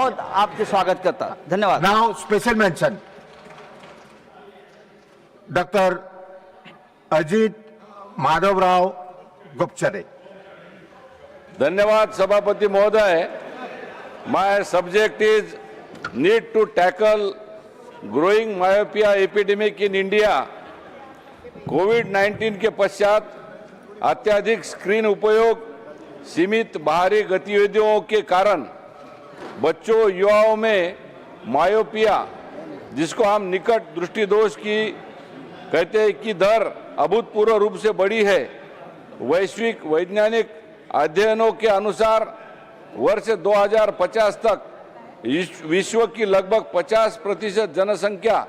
बहुत आपके स्वागत करता। धन्यवाद। Now special mention, Dr. Ajit Madhavrao Gupchare. धन्यवाद सभापति महोदय। My subject is need to tackle growing myopia epidemic in India. कोविड-19 के पश्चात अत्यधिक स्क्रीन उपयोग, सीमित बाहरी गतिविधियों के कारण बच्चों युवाओं में मायोपिया, जिसको हम निकट दृष्टि दोष की कहते हैं की दर अभूतपूर्व रूप से बढ़ी है। वैश्विक वैज्ञानिक अध्ययनों के अनुसार वर्ष 2050 तक विश्व की लगभग 50% जनसंख्या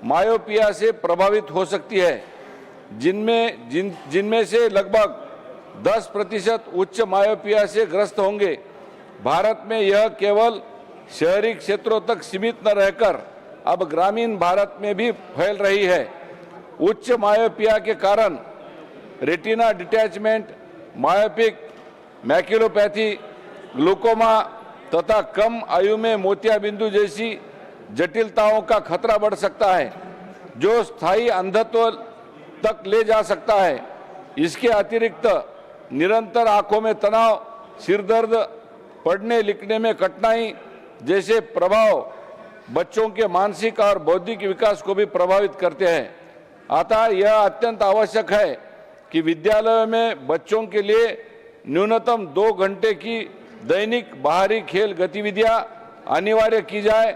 मायोपिया से प्रभावित हो सकती है, जिनमें से लगभग 10% उच्च मायोपिया से ग्रस्त होंगे। भारत में यह केवल शहरी क्षेत्रों तक सीमित न रहकर अब ग्रामीण भारत में भी फैल रही है। उच्च मायोपिया के कारण रेटिना डिटैचमेंट, मायोपिक मैक्युलोपैथी, ग्लूकोमा तथा कम आयु में मोतियाबिंदु जैसी जटिलताओं का खतरा बढ़ सकता है, जो स्थायी अंधत्व तक ले जा सकता है। इसके अतिरिक्त निरंतर आंखों में तनाव, सिरदर्द, पढ़ने लिखने में कठिनाई जैसे प्रभाव बच्चों के मानसिक और बौद्धिक विकास को भी प्रभावित करते हैं। अतः यह अत्यंत आवश्यक है कि विद्यालयों में बच्चों के लिए न्यूनतम 2 घंटे की दैनिक बाहरी खेल गतिविधियां अनिवार्य की जाए।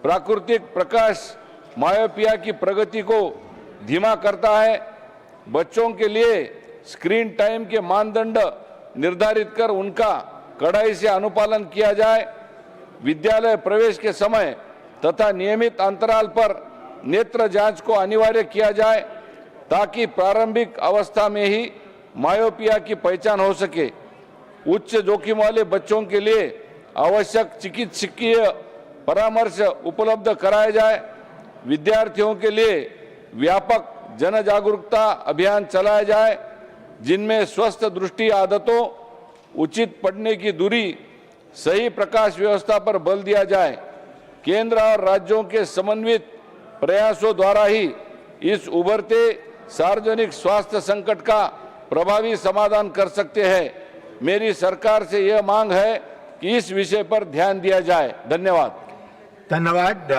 प्राकृतिक प्रकाश मायोपिया की प्रगति को धीमा करता है। बच्चों के लिए स्क्रीन टाइम के मानदंड निर्धारित कर उनका कड़ाई से अनुपालन किया जाए। विद्यालय प्रवेश के समय तथा नियमित अंतराल पर नेत्र जांच को अनिवार्य किया जाए, ताकि प्रारंभिक अवस्था में ही मायोपिया की पहचान हो सके। उच्च जोखिम वाले बच्चों के लिए आवश्यक चिकित्सकीय परामर्श उपलब्ध कराया जाए। विद्यार्थियों के लिए व्यापक जन जागरूकता अभियान चलाया जाए, जिनमें स्वस्थ दृष्टि आदतों, उचित पढ़ने की दूरी, सही प्रकाश व्यवस्था पर बल दिया जाए। केंद्र और राज्यों के समन्वित प्रयासों द्वारा ही इस उभरते सार्वजनिक स्वास्थ्य संकट का प्रभावी समाधान कर सकते हैं। मेरी सरकार से यह मांग है कि इस विषय पर ध्यान दिया जाए। धन्यवाद। धन्यवाद।